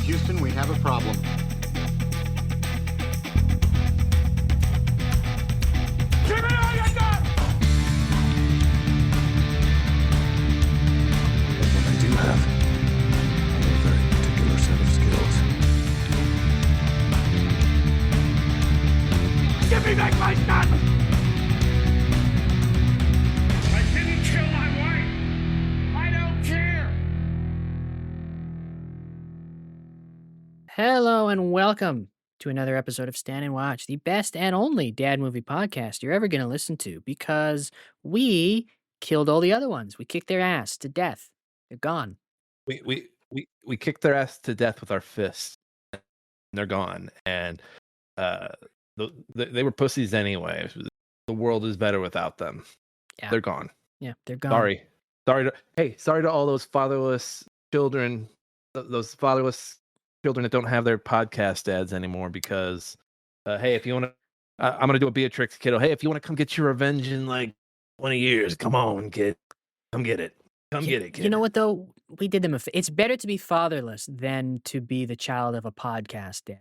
Houston, we have a problem. Give me all you got! But what I do have are a very particular set of skills. Give me back my gun! I didn't kill my wife! I don't care! Hello and welcome to another episode of Stand and Watch, the best and only dad movie podcast you're ever going to listen to, because we killed all the other ones. We kicked their ass to death. They're gone. We kicked their ass to death with our fists. And they're gone. And they were pussies anyway. The world is better without them. Yeah. They're gone. Yeah, they're gone. Sorry to all those fatherless children, those fatherless children that don't have their podcast dads anymore, because hey, if you want to, I'm going to do a Beatrix kiddo. Hey, if you want to come get your revenge in like 20 years, come on, kid. Come get it. Come get it, kid. You know what, though? We did them it's better to be fatherless than to be the child of a podcast dad.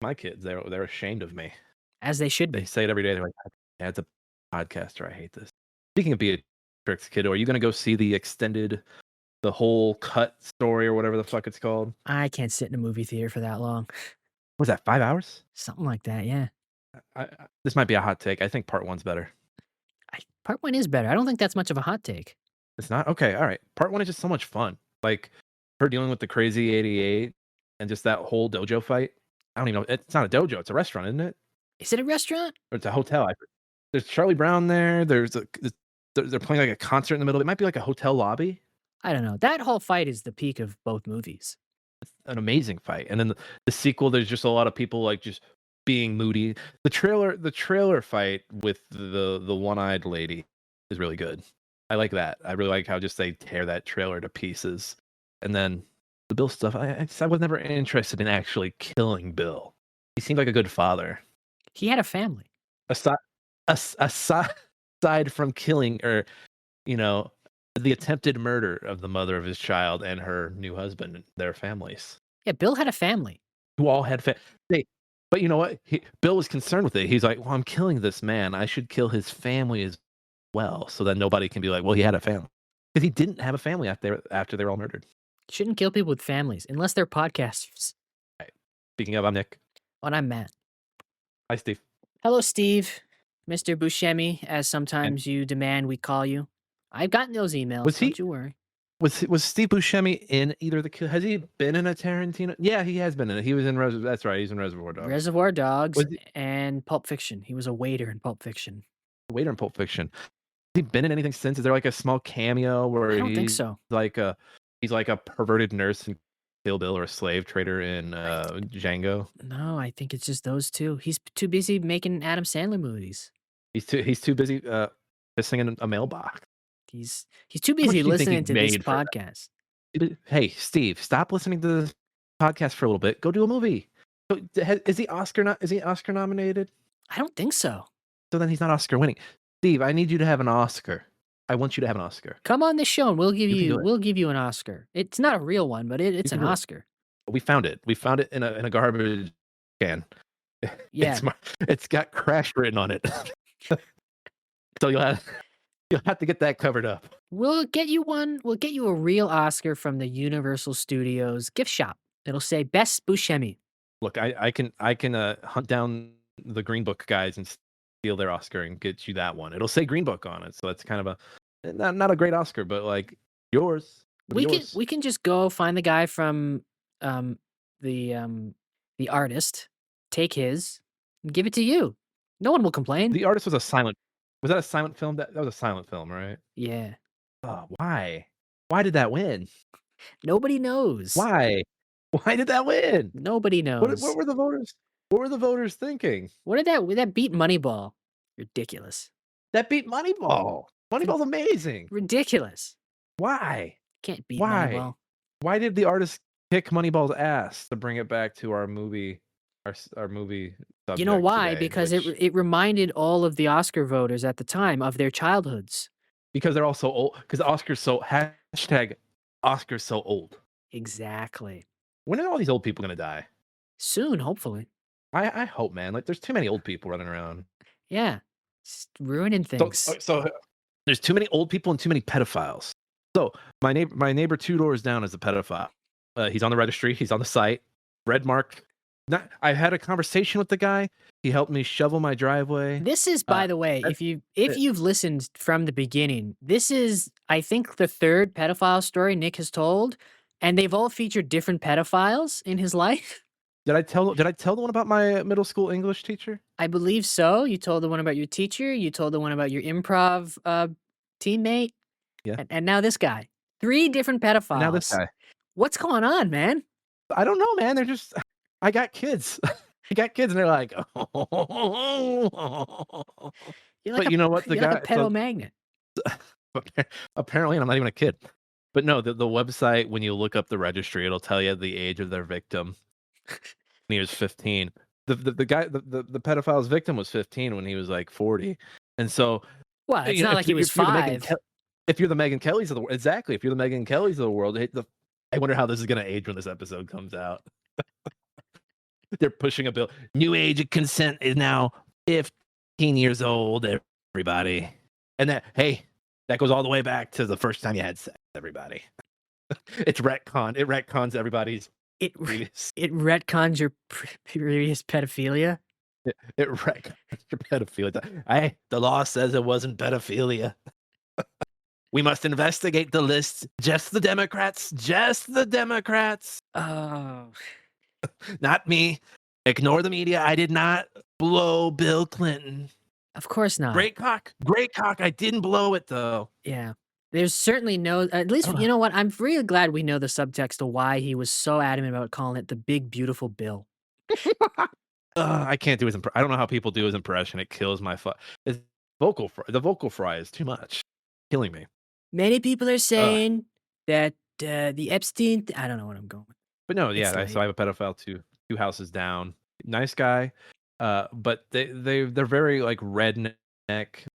My kids, they're ashamed of me. As they should They be. say it every day. They're like, Dad's a podcaster. I hate this. Speaking of Beatrix kiddo, are you going to go see the whole cut story or whatever the fuck it's called? I can't sit in a movie theater for that long. Was that 5 hours? Something like that, yeah. This might be a hot take. I think part one's better. Part one is better. I don't think that's much of a hot take. It's not? Okay, all right. Part one is just so much fun. Like her dealing with the crazy 88 and just that whole dojo fight. I don't even know. It's not a dojo. It's a restaurant, isn't it? Is it a restaurant? Or it's a hotel. There's Charlie Brown there. They're playing like a concert in the middle. It might be like a hotel lobby. I don't know. That whole fight is the peak of both movies. It's an amazing fight. And then the sequel, there's just a lot of people like just being moody. The trailer fight with the one-eyed lady is really good. I like that. I really like how just they tear that trailer to pieces. And then the Bill stuff, I was never interested in actually killing Bill. He seemed like a good father. He had a family. Aside from killing, or the attempted murder of the mother of his child and her new husband, their families, Yeah, Bill had a family. who all had but you know what? Bill was concerned with it. He's like, well, I'm killing this man. I should kill his family as well, so that nobody can be like, well, he had a family. Because he didn't have a family after they were all murdered. Shouldn't kill people with families unless they're podcasters. Right. Speaking of, I'm Nick. And I'm Matt. Hi, Steve. Hello, Steve. Mr. Buscemi, as sometimes you demand we call you. I've gotten those emails. Don't you worry. Was Steve Buscemi in either has he been in a Tarantino? Yeah, he has been in it. He was in that's right. He's in Reservoir Dogs. Reservoir Dogs and Pulp Fiction. He was a waiter in Pulp Fiction. Waiter in Pulp Fiction. Has he been in anything since? Is there like a small cameo where I don't think so. He's like a perverted nurse in Kill Bill, or a slave trader in Django? No, I think it's just those two. He's too busy making Adam Sandler movies. He's too busy pissing in a mailbox. He's too busy listening to this podcast. Hey, Steve, stop listening to this podcast for a little bit. Go do a movie. Is he Oscar nominated? I don't think so. So then he's not Oscar winning. Steve, I need you to have an Oscar. I want you to have an Oscar. Come on this show and we'll give you an Oscar. It's not a real one, but it's an Oscar. We found it. We found it in a garbage can. Yeah. It's got Crash written on it. So you'll have to get that covered up. We'll get you one. We'll get you a real Oscar from the Universal Studios gift shop. It'll say Best Buscemi. Look, I can hunt down the Green Book guys and steal their Oscar and get you that one. It'll say Green Book on it, so that's kind of not a great Oscar, but like yours. We can just go find the guy from the artist, take his, and give it to you. No one will complain. The Artist was a silent. Was that a silent film? That was a silent film, right? Yeah. Oh, why? Why did that win? Nobody knows. Why? Why did that win? Nobody knows. What were the voters? What were the voters thinking? What did that beat Moneyball? Ridiculous. That beat Moneyball. Moneyball's amazing. Ridiculous. Why? Can't beat Why? Moneyball. Why did the Artist kick Moneyball's ass to bring it back to our movie? Our movie subject. You know why? Today, Because it reminded all of the Oscar voters at the time of their childhoods. Because they're all so old. Because Oscar's so #Oscar's so old. Exactly. When are all these old people gonna die? Soon, hopefully. I hope, man. Like, there's too many old people running around. Yeah. Just ruining So, things. there's too many old people and too many pedophiles. So my neighbor 2 doors down is a pedophile. He's on the registry. He's on the site. Red mark. Not. I had a conversation with the guy. He helped me shovel my driveway. This is, by the way, that's if it. you've listened from the beginning, this is, I think, the third pedophile story Nick has told, and they've all featured different pedophiles in his life. Did I tell the one about my middle school English teacher? I believe so. You told the one about your teacher. You told the one about your improv teammate. Yeah. And now this guy. 3 different pedophiles. And now this guy. What's going on, man? I don't know, man. They're just. I got kids. I got kids, and they're like. You're like But you know what? The you're like guy. a pedo magnet. Apparently, and I'm not even a kid. But no, the website, when you look up the registry, it'll tell you the age of their victim. When he was 15. The guy, the pedophile's victim was 15 when he was like 40. And so, Well, it's you know, not like he was if you're the Megyn 5. if you're the Megan Kellys of the world, exactly. If you're the Megan Kellys of the world, I wonder how this is going to age when this episode comes out. They're pushing a bill. New age of consent is now 15 years old, everybody. And that goes all the way back to the first time you had sex, everybody. It's retcon. It retcons everybody's It previous. it retcons your previous pedophilia. It retcons your pedophilia. The law says it wasn't pedophilia. We must investigate the list. Just the Democrats. Just the Democrats. Oh, Not me. Ignore the media. I did not blow Bill Clinton. of course not. Great cock. Great cock. I didn't blow it though. Yeah. There's certainly no, at least, Ugh. you know what? I'm really glad we know the subtext of why he was so adamant about calling it the big, beautiful bill. I can't do his I don't know how people do his impression. It kills my his the vocal fry is too much. Killing me. Many people are saying that the Epstein, I don't know what I'm going with. But no, It's yeah, late. so I have a pedophile two houses down. Nice guy. But they're very like redneck.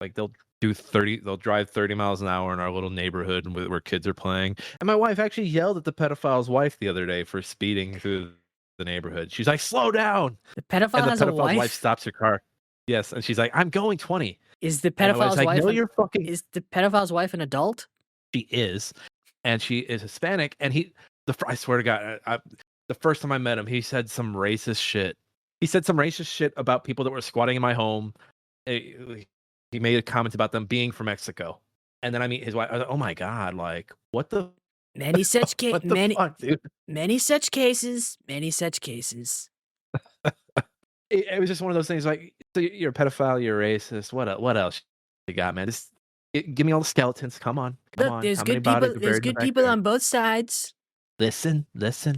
Like they'll drive 30 miles an hour in our little neighborhood where kids are playing. And my wife actually yelled at the pedophile's wife the other day for speeding through the neighborhood. She's like, "Slow down." The pedophile And the has a pedophile's wife wife? stops her car. Yes, and she's like, "I'm going 20." Is the And my wife's pedophile's like, wife, "No, you're fucking." is the pedophile's wife an adult? She is, and she is Hispanic. And I swear to God, the first time I met him, he said some racist shit. He said some racist shit about people that were squatting in my home. He made a comment about them being from Mexico. And then I meet his wife. I was like, "Oh my God, like, what the Many such what the fuck, dude?" many such cases, many such cases. It was just one of those things like, so you're a pedophile, you're a racist. What else you got, man? Just give me all the skeletons. Come on. Look, there's How many good bodies people. are There's buried in the good people backyard? on both sides. Listen. Listen,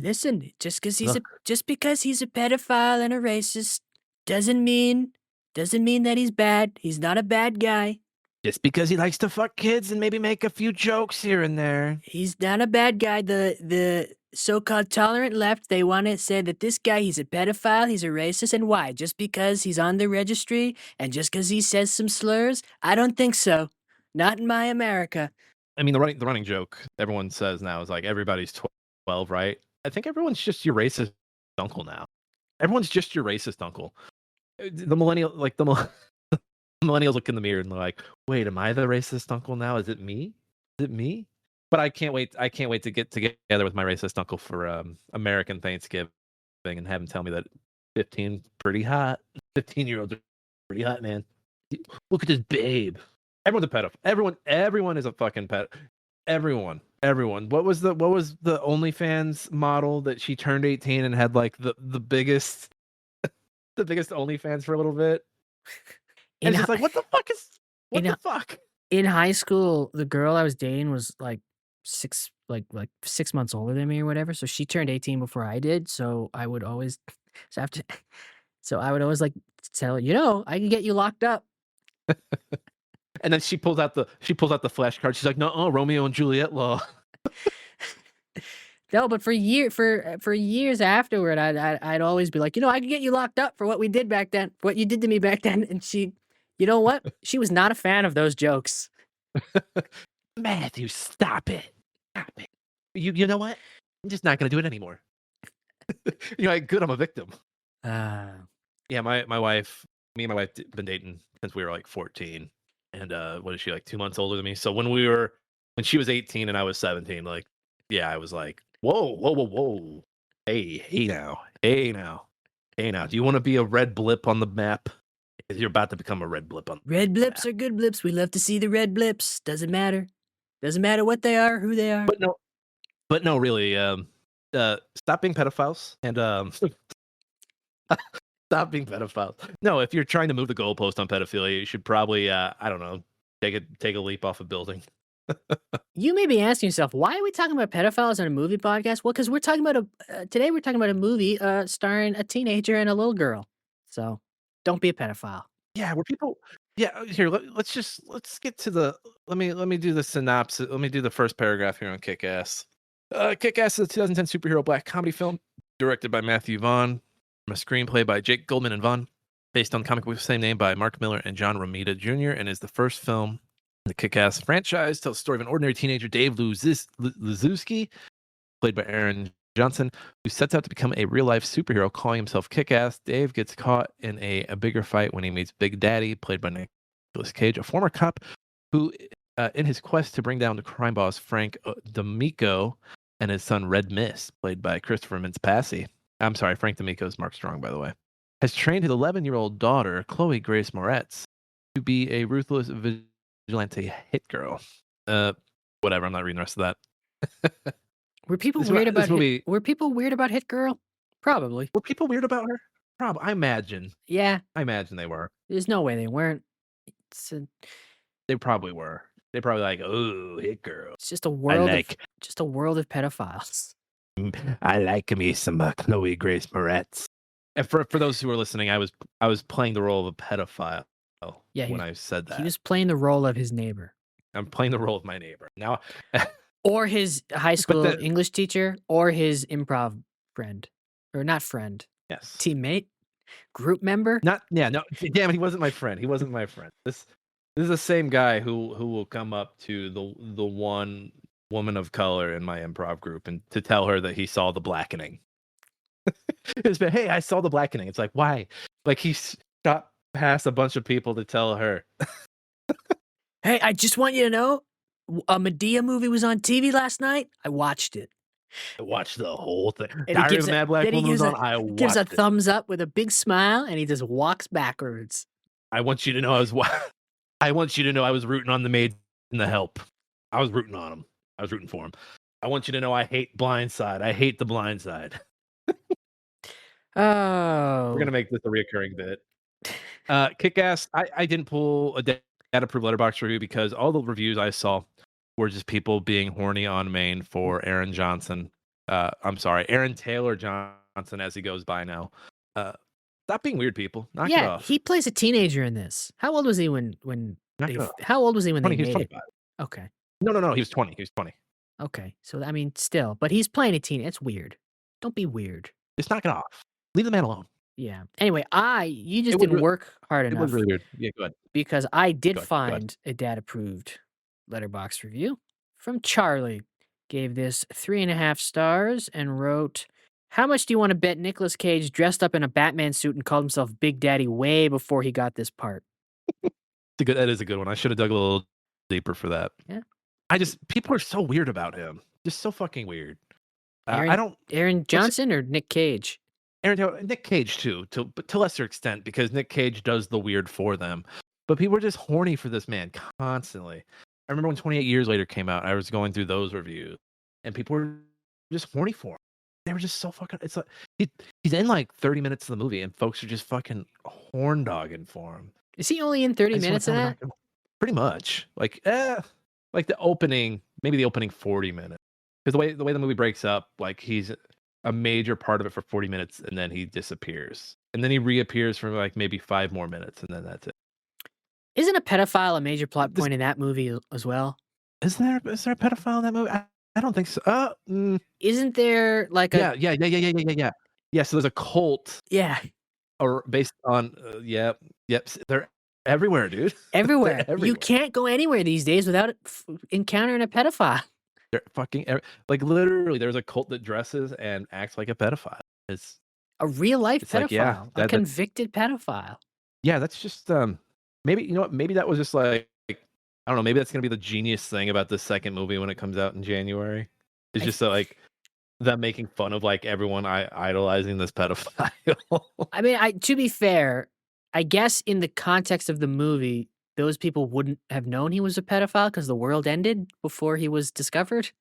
just Look. because he's a pedophile and a racist doesn't mean that he's bad. He's not a bad guy. Just because he likes to fuck kids and maybe make a few jokes here and there. He's not a bad guy. The so-called tolerant left, they want to say that this guy, he's a pedophile, he's a racist, and why? Just because he's on the registry and just because he says some slurs? I don't think so. Not in my America. I mean, the running joke everyone says now is like everybody's 12, right? I think everyone's just your racist uncle now. Everyone's just your racist uncle. The millennials look in the mirror and they're like, "Wait, am I the racist uncle now? Is it me? Is it me?" But I can't wait to get together with my racist uncle for American Thanksgiving and have him tell me that 15 pretty hot. 15-year-olds are pretty hot, man. Look at this babe. Everyone's a pedophile. Everyone is a fucking pet. Everyone. What was the OnlyFans model that she turned 18 and had like the biggest the biggest OnlyFans for a little bit? And In it's just like, what the in hi- fuck? In high school, the girl I was dating was like 6 months older than me or whatever. So she turned 18 before I did. So I would always like tell her, I can get you locked up. And then she pulls out the flashcard. She's like, "No, Romeo and Juliet law." No, but for years afterward, I'd always be like, I can get you locked up for what we did back then, what you did to me back then. And she, you know what? She was not a fan of those jokes. Matthew, stop it. Stop it. You know what? I'm just not gonna do it anymore. You're like, good, I'm a victim. Uh, Yeah, my wife, me and my wife been dating since we were like 14, and what is she, like 2 months older than me? So when she was 18 and I was 17, like, yeah, I was like, whoa, whoa, whoa, whoa, hey now, hey now, hey now, do you want to be a red blip on the map? 'Cause you're about to become a red blip on the red blips map. are good blips. We love to see the red blips. Doesn't matter. Doesn't matter what they are, who they are. But no, really, stop being pedophiles and stop being pedophiles. No, if you're trying to move the goalpost on pedophilia, you should probably, I don't know, take a leap off a building. You may be asking yourself, why are we talking about pedophiles on a movie podcast? Well, because we're talking about today we're talking about a movie starring a teenager and a little girl. So don't be a pedophile. Yeah, were people? Yeah, here. Let's get to the. Let me do the synopsis. Let me do the first paragraph here on Kick-Ass. Kick-Ass is a 2010 superhero black comedy film directed by Matthew Vaughn, from a screenplay by Jake Goldman and Vaughn, based on the comic book of the same name by Mark Miller and John Romita Jr., and is the first film in the Kick-Ass franchise. Tells the story of an ordinary teenager, Dave Luzewski, played by Aaron Johnson, who sets out to become a real-life superhero, calling himself Kick-Ass. Dave gets caught in a bigger fight when he meets Big Daddy, played by Nicolas Cage, a former cop who, in his quest to bring down the crime boss Frank D'Amico and his son Red Mist, played by Christopher Mintz-Passey. I'm sorry, Frank D'Amico is Mark Strong, by the way. Has trained his 11-year-old daughter, Chloe Grace Moretz, to be a ruthless vigilante hit girl. Whatever, I'm not reading the rest of that. Were people This weird this about movie- Were people weird about Hit Girl? Probably. Were people weird about her? Probably. I imagine they were. There's no way they weren't. They probably were. They probably like, oh, hit girl. It's just a world like- of just a world of pedophiles. I like me some Chloe Grace Moretz. And for those who are listening, I was playing the role of a pedophile. Yeah, when I said that, He was playing the role of his neighbor. I'm playing the role of my neighbor now. Or his high school the- English teacher, or his improv friend. Or not friend. Yes. Teammate? Group member? No. Damn it, he wasn't my friend. He wasn't my friend. This is the same guy who will come up to the one woman of color in my improv group and to tell her that he saw The Blackening. It's been, hey, I saw The Blackening. It's like, why? Like he shot past a bunch of people to tell her. Hey, I just want you to know, a Medea movie was on TV last night. I watched it. I watched the whole thing. he Diary gives of a a- Mad Black then he Woman was gives on. I Gives a watched it. thumbs up with a big smile, and he just walks backwards. I want you to know I want you to know I was rooting on the maid and the help. I was rooting on him. I was rooting for him. I want you to know I hate Blindside. I hate The Blind Side. Oh. We're gonna make this a reoccurring bit. Kick-Ass. I didn't pull a data-approved Letterboxd review because all the reviews I saw were just people being horny on main for Aaron Johnson. I'm sorry, Aaron Taylor Johnson, as he goes by now. Stop being weird, people. Knock it Yeah, off. he plays a teenager in this. How old was he when Knock it off. how old was he when 20, they he was made it? 25. Okay. No. He was 20. He was 20. Okay. So I mean still, but he's playing a teen. It's weird. Don't be weird. Just knock it off. Leave the man alone. Yeah. Anyway, you just It was didn't re- work hard It enough was really weird. Yeah, go ahead. because I did Go ahead. find a dad approved letterbox review from Charlie. Gave this 3.5 stars and wrote, how much do you want to bet Nicolas Cage dressed up in a Batman suit and called himself Big Daddy way before he got this part? That is a good one. I should have dug a little deeper for that. Yeah. People are so weird about him. Just so fucking weird. Aaron- Aaron Johnson or Nick Cage? Nick Cage too, but to lesser extent because Nick Cage does the weird for them. But people are just horny for this man constantly. I remember when 28 Years Later came out, I was going through those reviews, and people were just horny for him. They were just so fucking. It's like he's in like 30 minutes of the movie, and folks are just fucking horn dogging for him. Is he only in 30 I just wanna minutes of tell that? him, pretty much, like the opening, maybe the opening 40 minutes, because the way the movie breaks up, like he's a major part of it for 40 minutes, and then he disappears, and then he reappears for like maybe 5 more minutes, and then that's it. Isn't a pedophile a major plot This- point in that movie as well? Is there a pedophile in that movie? I don't think so. Isn't there like a Yeah. Yeah. So there's a cult, yeah, or based on yep. They're everywhere, dude. everywhere. You everywhere. can't go anywhere these days without encountering a pedophile. They're fucking like literally. There's a cult that dresses and acts like a pedophile, It's A real life it's like, yeah, pedophile, a that convicted pedophile. yeah, that's just, maybe you know what? Maybe that was just like I don't know, maybe that's gonna be the genius thing about the second movie when it comes out in January. It's I just that, like, them making fun of, like, everyone idolizing this pedophile. I mean, I to be fair, I guess in the context of the movie, those people wouldn't have known he was a pedophile because the world ended before he was discovered.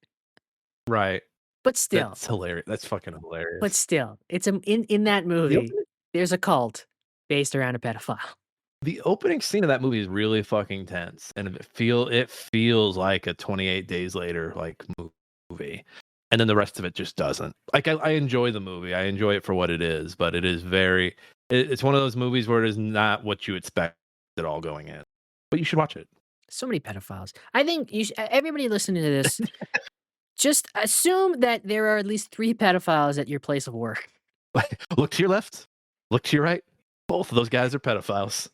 Right. But still, That's hilarious. That's fucking but hilarious. still, it's a in that The movie, opening there's a cult based around a pedophile. the opening scene of that movie is really fucking tense, and it feels like a 28 Days Later, like, movie, and then the rest of it just doesn't. Like, I enjoy the movie, I enjoy it for what it is, but it is it's one of those movies where it is not what you expect at all going in. But you should watch it. So many pedophiles. I think everybody listening to this, just assume that there are at least 3 pedophiles at your place of work. Look to your left, look to your right. Both of those guys are pedophiles.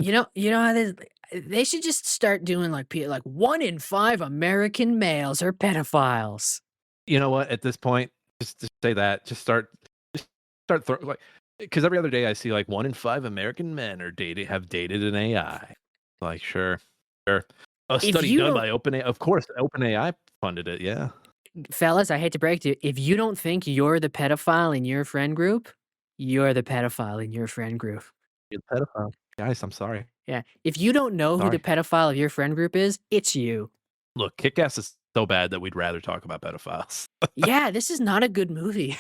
You know how they should just start doing like 1 in 5 American males are pedophiles. You know what? At this point, just say that. Just start like because every other day I see like 1 in 5 American men have dated an AI. Like, sure, sure. A If study you done don't by OpenAI. Of course, OpenAI funded it. Yeah, fellas, I hate to break it to you, if you don't think you're the pedophile in your friend group, you're the pedophile in your friend group. you're a pedophile, guys. I'm sorry. Yeah. If you don't know who the Sorry. pedophile of your friend group is, it's you. Look, Kick-Ass is so bad that we'd rather talk about pedophiles. Yeah, this is not a good movie.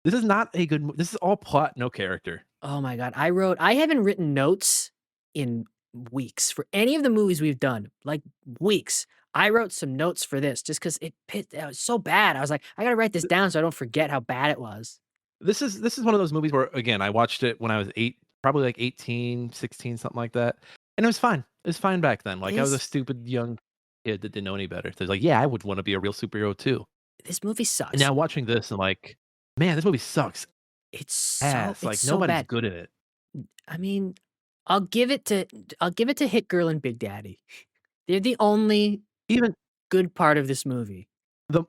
This is not a good. This is all plot, no character. Oh my god. I haven't written notes in weeks for any of the movies we've done. Like weeks. I wrote some notes for this just because it was so bad. I was like, I gotta write this down so I don't forget how bad it was. This is one of those movies where again I watched it when I was probably like 18, 16, something like that, and it was fine. It was fine back then. Like I was a This stupid young kid that didn't know any better. So it's like, yeah, I would want to be a real superhero too. this movie And sucks. now watching this, I'm like, man, this movie sucks ass. It's Like so nobody's bad. good in it. I mean, I'll give it to Hit Girl and Big Daddy. They're the only Even good part of this movie. no,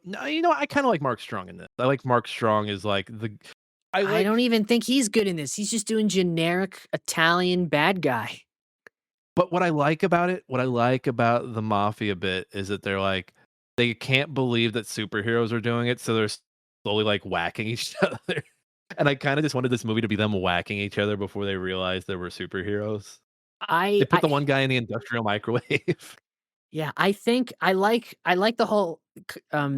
I kind of like Mark Strong in this. I like Mark Strong as like the. I I don't like, even think he's good in this. He's just doing generic Italian bad guy. but what I like about the Mafia bit is that they're like, they can't believe that superheroes are doing it, so they're slowly like whacking each other. And I kind of just wanted this movie to be them whacking each other before they realized there were superheroes. I They I put the one guy in the industrial microwave. yeah, I think I like the whole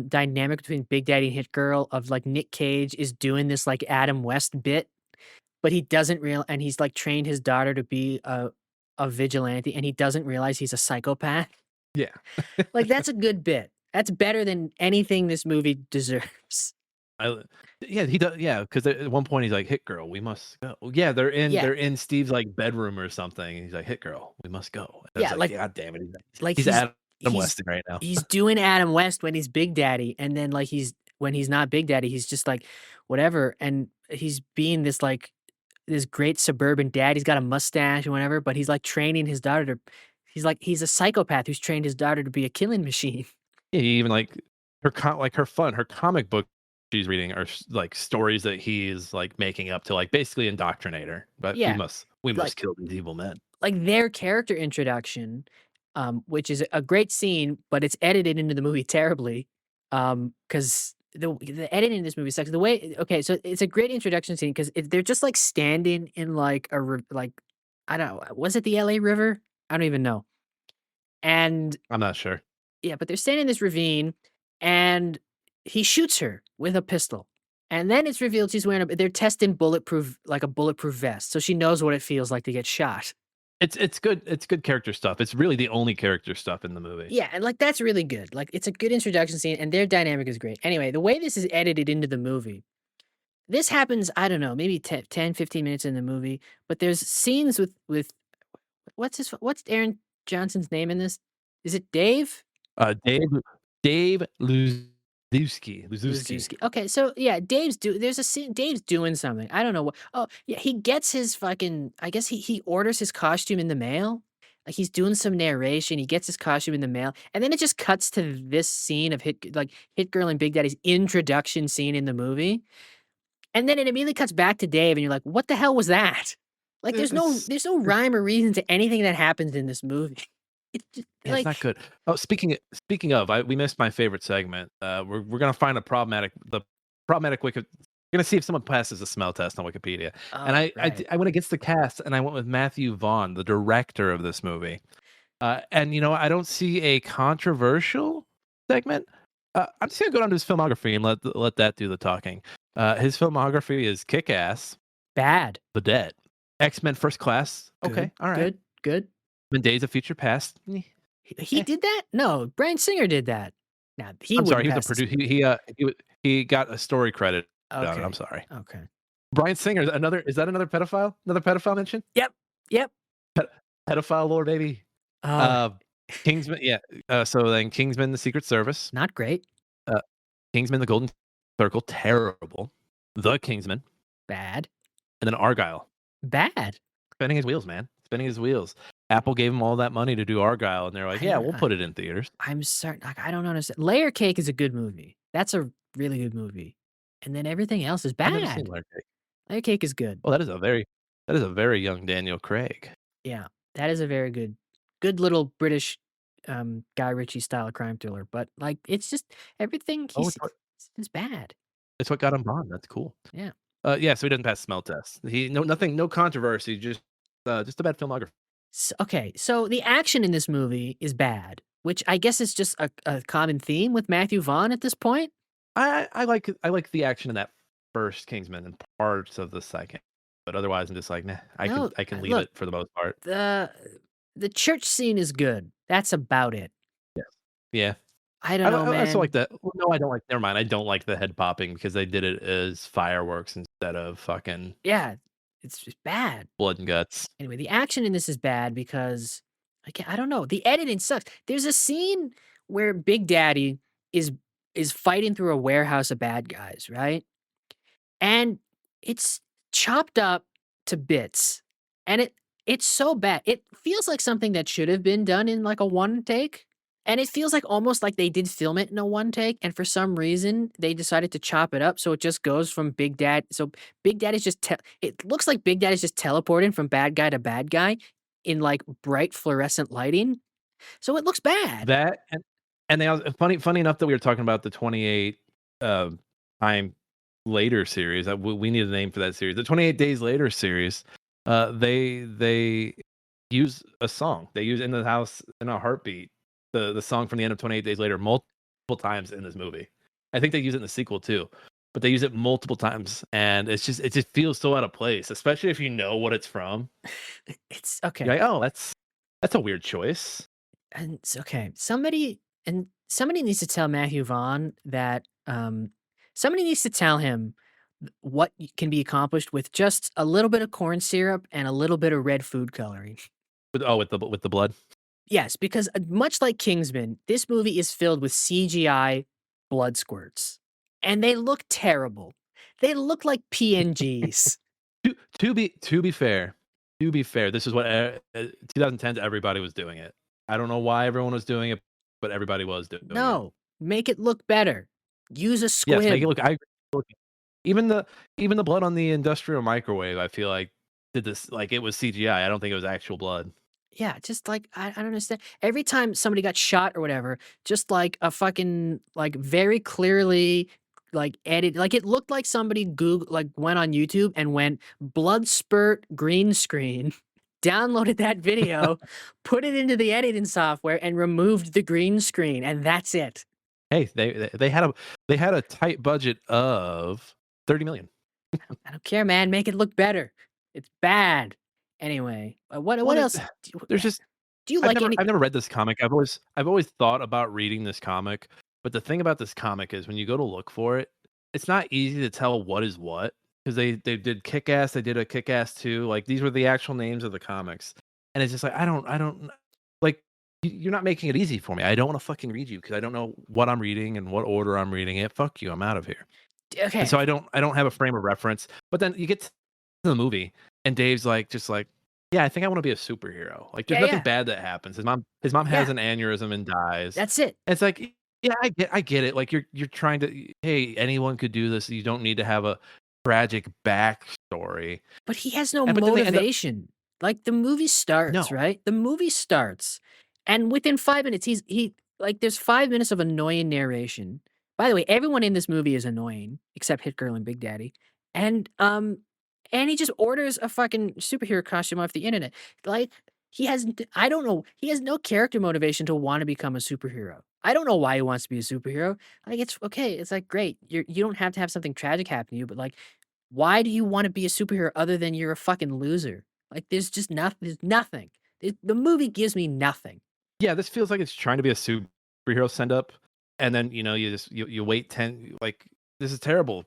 dynamic between Big Daddy and Hit Girl of like Nick Cage is doing this like Adam West bit, but he doesn't real and he's like trained his daughter to be a vigilante and he doesn't realize he's a psychopath. Yeah. Like that's a good bit. That's better than anything this movie deserves. I yeah, he does yeah, because at one point he's like, "Hit girl, we must go." Yeah, Yeah, they're in Steve's like bedroom or something. And he's like, "Hit girl, we must go." And I was yeah, like, like "God damn it, like he's he's Adam he's Westing right now." he's doing Adam West when he's Big Daddy, and then like when he's not Big Daddy, he's just like whatever, and he's being this like this great suburban dad. He's got a mustache and whatever, but he's like training his daughter to. He's a psychopath who's trained his daughter to be a killing machine. Yeah, he even like her comic book she's reading are like stories that he's like making up to like basically indoctrinate her. But Yeah, we like must kill these evil men. like their character introduction, which is a great scene, but it's edited into the movie terribly, because the editing in this movie sucks. The way okay, so it's a great introduction scene because they're just like standing in like like I don't know, was it the L.A. River? I don't even know. And I'm not sure. yeah, but they're standing in this ravine, and he shoots her with a pistol. And then it's revealed she's wearing they're testing a bulletproof vest, so she knows what it feels like to get shot. It's good character stuff. It's really the only character stuff in the movie. Yeah, and like that's really good. Like it's a good introduction scene, and their dynamic is great. Anyway, the way this is edited into the movie, this happens, I don't know, maybe 10, 15 minutes in the movie, but there's scenes with what's Aaron Johnson's name in this? Is it Dave? Dave Luzewski. Luzewski. Okay, so yeah, there's a scene Dave's doing something. I don't know what. Oh, yeah, he gets his fucking I guess he orders his costume in the mail. Like he's doing some narration, he gets his costume in the mail, and then it just cuts to this scene of Hit Girl and Big Daddy's introduction scene in the movie. And then it immediately cuts back to Dave, and you're like, "What the hell was that?" Like, It's there's no rhyme or reason to anything that happens in this movie. It's just yeah, it's like not good. Oh, speaking of, we missed my favorite segment. We're gonna find the problematic Wiki. We're gonna see if someone passes the smell test on Wikipedia. And oh, right. I went against the cast, and I went with Matthew Vaughn, the director of this movie. And I don't see a controversial segment. I'm just gonna go down to his filmography and let that do the talking. His filmography is Kick Ass, Bad. The Dead, X-Men First Class. Good, Okay, all right. good, good. And Days of Future Past. He Eh. did that? No, Bryan Singer did that. Now, he I'm sorry, wouldn't he was a pass this producer. He got a story credit on it. Okay, I'm sorry. okay. Bryan Singer is that another pedophile? Another pedophile mention? Yep, yep. Pedophile lore, baby. Oh, Kingsman, yeah. So then Kingsman, The Secret Service, not great. Kingsman, The Golden Circle, terrible. The Kingsman, Bad. and then Argyle. Bad. Spinning his wheels, man. Spinning his wheels. Apple gave him all that money to do Argyle, and they're like, I "Yeah, don't we'll put it in theaters." I'm certain like, I don't understand. Layer Cake is a good movie. That's a really good movie. And then everything else is I've never seen bad. Layer Cake. Layer Cake is good. Well, that is a very young Daniel Craig. Yeah, that is a very good little British, Guy Ritchie style crime thriller, but, like, it's just everything Oh, he's is bad. it's what got him Bond. That's cool. Yeah. Yeah, so he doesn't pass smell test. No controversy, just a bad filmography. Okay, so the action in this movie is bad, which I guess is just a common theme with Matthew Vaughn at this point. I like the action in that first Kingsman and parts of the second, but otherwise I'm just like, nah, No, I can leave look, it for the most part. the church scene is good. That's about it. Yes. Yeah. I don't know, I also man. like that. Well, no, I don't like. Never mind. I don't like the head popping because they did it as fireworks instead of fucking Yeah, it's just bad. blood and guts. Anyway, the action in this is bad because I don't know. The editing sucks. There's a scene where Big Daddy is is fighting through a warehouse of bad guys, right? And it's chopped up to bits. And it's so bad. It feels like something that should have been done in like a one take. And it feels like almost like they did film it in a one take, and for some reason they decided to chop it up so it just goes from Big Dad. So Big Dad is just it looks like Big Dad is just teleporting from bad guy to bad guy in like bright fluorescent lighting. So it looks bad. That and they also funny enough that we were talking about the 28 time later series. We need a name for that series. The 28 Days Later series. They use a song. They use In the House in a Heartbeat. The song from the end of 28 Days Later multiple times in this movie. I think they use it in the sequel too, but they use it multiple times, and it just feels so out of place, especially if you know what it's from. It's okay. You're like, oh, that's a weird choice. And it's okay. Somebody needs to tell Matthew Vaughn that somebody needs to tell him what can be accomplished with just a little bit of corn syrup and a little bit of red food coloring. With the blood. Yes, because much like Kingsman, this movie is filled with CGI blood squirts, and they look terrible. They look like PNGs. To be fair, this is what 2010s everybody was doing it. I don't know why everyone was doing it, but everybody was doing it. No, make it look better. Use a Yes, squib. make it look. I agree. Look, even the blood on the industrial microwave, I feel like did this like it was CGI. I don't think it was actual blood. Yeah, just like I don't understand. Every time somebody got shot or whatever, just like a fucking like very clearly like edit like it looked like somebody Google like went on YouTube and went blood spurt green screen, downloaded that video, put it into the editing software and removed the green screen, and that's it. Hey, they had a tight budget of 30 million. I don't care, man. Make it look better. It's bad. Anyway, what Well, else? There's just Do you like any? I've never read this comic. I've always thought about reading this comic, but the thing about this comic is when you go to look for it, it's not easy to tell what is what because they did Kick Ass, they did a Kick Ass 2, like these were the actual names of the comics, and it's just like I don't like you're not making it easy for me. I don't want to fucking read you because I don't know what I'm reading and what order I'm reading it. Fuck you, I'm out of here. Okay, And so I don't have a frame of reference. But then you get to the movie and Dave's like just like, yeah, I think I want to be a superhero. Like there's Yeah, nothing yeah. bad that happens. His mom has an aneurysm and dies. That's it. It's like, yeah, I get it. Like you're trying to hey, anyone could do this. You don't need to have tragic backstory. But he has no And but then they end up motivation. Like, the movie starts, no. right? The movie starts, and within 5 minutes, there's 5 minutes of annoying narration. By the way, everyone in this movie is annoying except Hit Girl and Big Daddy. And, and he just orders a fucking superhero costume off the internet. Like, I don't know, he has no character motivation to wanna become a superhero. I don't know why he wants to be a superhero. Like, it's okay, it's like, great, you don't have to have something tragic happen to you, but, like, why do you wanna be a superhero other than you're a fucking loser? Like, there's nothing. The movie gives me nothing. Yeah, this feels like it's trying to be a superhero send up, and then you wait 10 like this is terrible,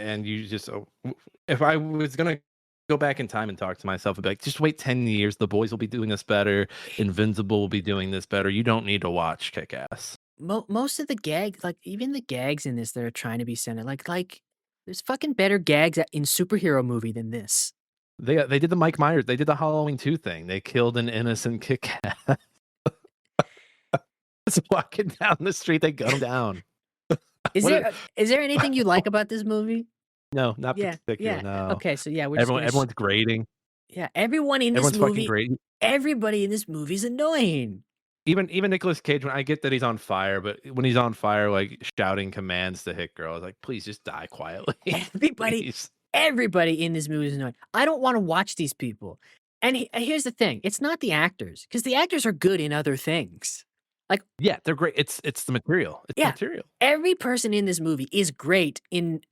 and you just if I was gonna go back in time and talk to myself, I'd be like, just wait 10 years, the boys will be doing this better, Invincible will be doing this better. You don't need to watch Kick Ass. Most of the gags, like, even the gags in this that are trying to be centered, there's fucking better gags in superhero movie than this. They did the Mike Myers, they did the Halloween 2 thing. They killed an innocent Kick Ass. Just walking down the street, they gun him down. Is What there is there anything you like about this movie? No, not Yeah, particularly, yeah. no. Okay, so yeah, we're just gonna Everyone's grading. yeah, everyone in this Everyone's fucking movie great. everybody in this movie is annoying. Even Nicolas Cage, when I get that he's on fire, but when he's on fire, like, shouting commands to Hit Girl, I was like, "Please just die quietly, Everybody please." everybody in this movie is annoying. I don't wanna watch these people. And here's the thing, it's not the actors, because the actors are good in other things. Like, Yeah, they're great. It's the material. It's the yeah, material. every person in this movie is great in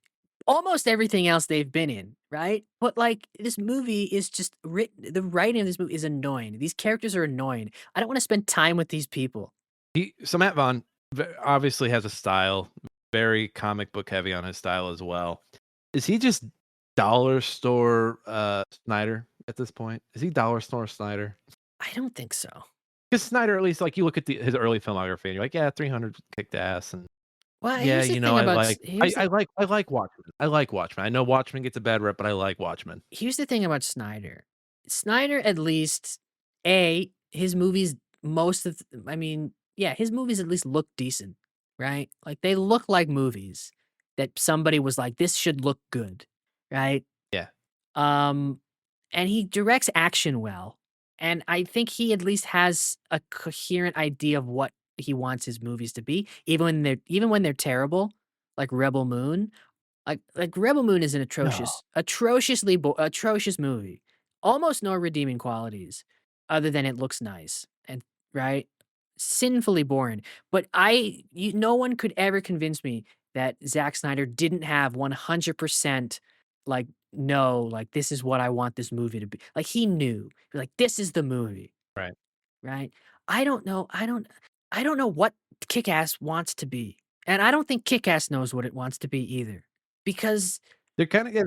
almost everything else they've been in, right? But, like, this movie is just written the writing of this movie is annoying. These characters are annoying. I don't wanna spend time with these people. So Matt Vaughn obviously has a style, very comic book heavy on his style as well. Is he just dollar store Snyder at this point? Is he dollar store Snyder? I don't think so. Because Snyder, at least, like you look at his early filmography, and you're like, yeah, 300 kicked ass, and Well, yeah, here's the thing about I like Watchmen. I like Watchmen. I know Watchmen gets a bad rep, but I like Watchmen. here's the thing about Snyder. Snyder, at least, A, his movies, I mean, yeah, his movies at least look decent, right? Like, they look like movies that somebody was like, this should look good, right? Yeah. Um, and he directs action well. And I think he at least has a coherent idea of what he wants his movies to be, even when they're terrible, like Rebel Moon. Like Rebel Moon is an No. atrocious movie. Almost no redeeming qualities other than it looks nice and right? Sinfully boring. But no one could ever convince me that Zack Snyder didn't have 100% like, no, like, this is what I want this movie to be. Like, he knew. Like, this is the movie, Right. right? I don't know what Kick-Ass wants to be. And I don't think Kick-Ass knows what it wants to be either. Because They're kind of, yeah,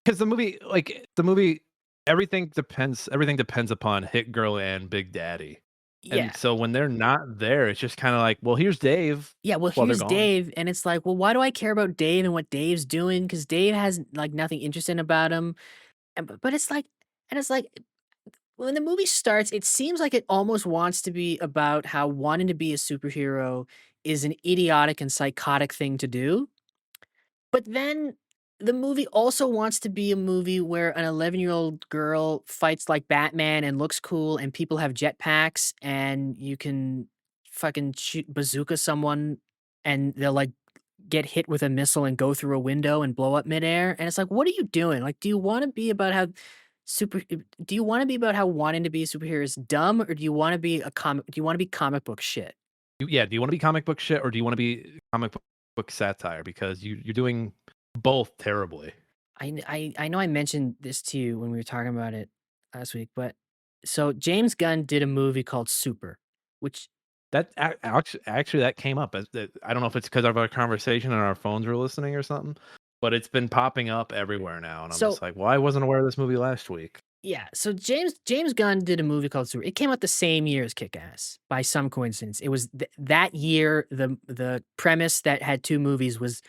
because the movie, everything depends upon Hit Girl and Big Daddy. yeah. And so when they're not there, it's just kind of like, well, here's Dave Yeah, well, while they're here's gone. Dave, and it's like, well, why do I care about Dave and what Dave's doing? Because Dave has, like, nothing interesting about him. But it's like, when the movie starts, it seems like it almost wants to be about how wanting to be a superhero is an idiotic and psychotic thing to do. But then the movie also wants to be a movie where an 11-year-old girl fights like Batman and looks cool, and people have jetpacks, and you can fucking shoot bazooka someone, and they'll, like, get hit with a missile and go through a window and blow up midair, and it's like, "What are you doing?" Like, do you wanna be about how wanting to be a superhero is dumb, or do you wanna be comic book shit? Yeah, do you want to be comic book shit, or do you want to be comic book satire? Because you're doing both terribly. I know I mentioned this to you when we were talking about it last week, but so James Gunn did a movie called Super, which Actually, that came up as I don't know if it's because of our conversation and our phones were listening or something, but it's been popping up everywhere now, and I'm so just like, well, I wasn't aware of this movie last week. yeah, so James Gunn did a movie called Super. It came out the same year as Kick-Ass by some coincidence. It was that year the premise that had two movies was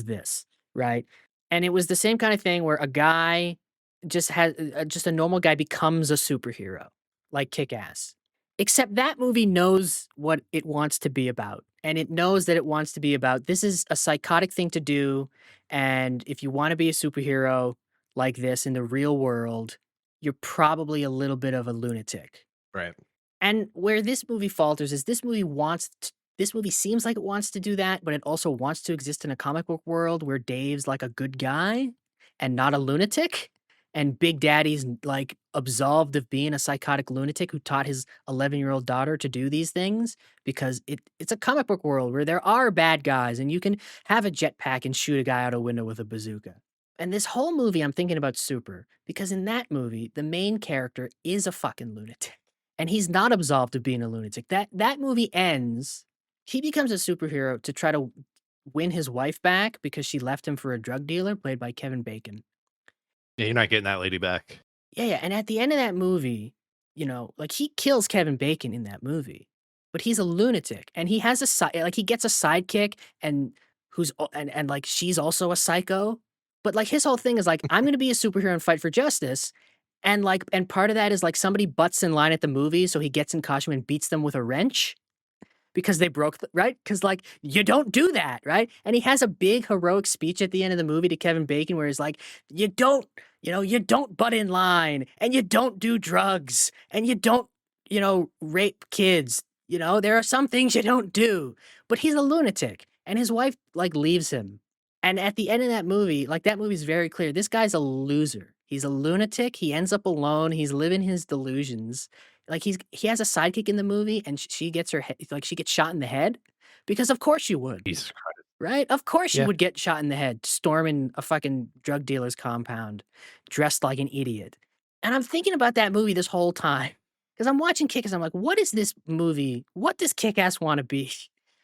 this, right? And it was the same kind of thing where a guy just a normal guy becomes a superhero, like Kick-Ass. Except that movie knows what it wants to be about. And it knows that it wants to be about this is a psychotic thing to do. And if you want to be a superhero like this in the real world, you're probably a little bit of a lunatic. Right. And where this movie falters is this movie seems like it wants to do that, but it also wants to exist in a comic book world where Dave's like a good guy and not a lunatic. And Big Daddy's like absolved of being a psychotic lunatic who taught his 11-year-old daughter to do these things because it's a comic book world where there are bad guys and you can have a jetpack and shoot a guy out a window with a bazooka. And this whole movie, I'm thinking about Super because in that movie, the main character is a fucking lunatic and he's not absolved of being a lunatic. That movie ends. He becomes a superhero to try to win his wife back because she left him for a drug dealer played by Kevin Bacon. Yeah, you're not getting that lady back. Yeah, and at the end of that movie, like he kills Kevin Bacon in that movie, but he's a lunatic and he has he gets a sidekick and and like she's also a psycho. But like his whole thing is like I'm going to be a superhero and fight for justice. And part of that is like somebody butts in line at the movie, so he gets in costume and beats them with a wrench because they broke right? Because like you don't do that, right? And he has a big heroic speech at the end of the movie to Kevin Bacon where he's like, you don't butt in line and you don't do drugs and you don't, rape kids. There are some things you don't do. But he's a lunatic and his wife like leaves him. And at the end of that movie, like that movie's very clear. This guy's a loser. He's a lunatic. He ends up alone. He's living his delusions. Like he has a sidekick in the movie, and she gets she gets shot in the head, because of course you would, Jesus Christ. right? Of course you Yeah. would get shot in the head, storming a fucking drug dealer's compound, dressed like an idiot. And I'm thinking about that movie this whole time because I'm watching Kick-Ass. I'm like, what is this movie? What does Kick-Ass want to be?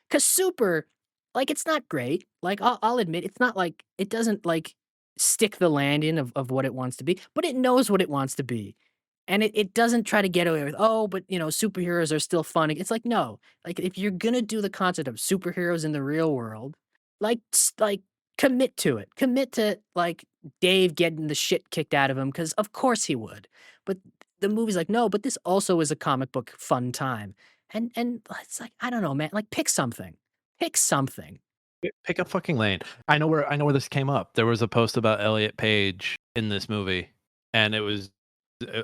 Because Super, like, it's not great. Like, I'll admit, it's not like it doesn't like stick the landing of what it wants to be, but it knows what it wants to be. And it doesn't try to get away with, oh, but superheroes are still fun. It's like, no, like if you're gonna do the concept of superheroes in the real world, like commit to it. Commit to like Dave getting the shit kicked out of him, because of course he would. But the movie's like, no, but this also is a comic book fun time. And it's like, I don't know, man. Like pick something. Pick something. Pick a fucking lane. I know where this came up. There was a post about Elliot Page in this movie, and it was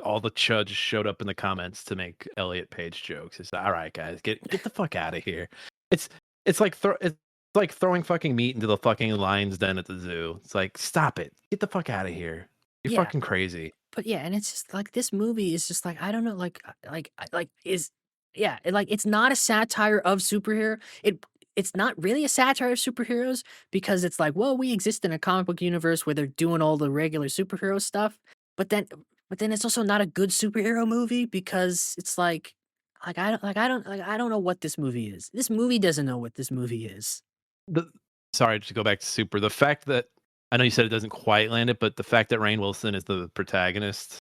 all the chuds showed up in the comments to make Elliot Page jokes. It's all right, guys, get the fuck out of here. It's like throwing fucking meat into the fucking lion's den at the zoo. It's like, stop it, get the fuck out of here. You're Yeah. fucking crazy. But yeah, and it's just like this movie is just like I don't know, it's not a satire of superhero. It's not really a satire of superheroes because it's like, well, we exist in a comic book universe where they're doing all the regular superhero stuff. But then it's also not a good superhero movie because it's like I don't know what this movie is. This movie doesn't know what this movie is. Sorry to go back to Super. The fact that I know you said it doesn't quite land it, but the fact that Rainn Wilson is the protagonist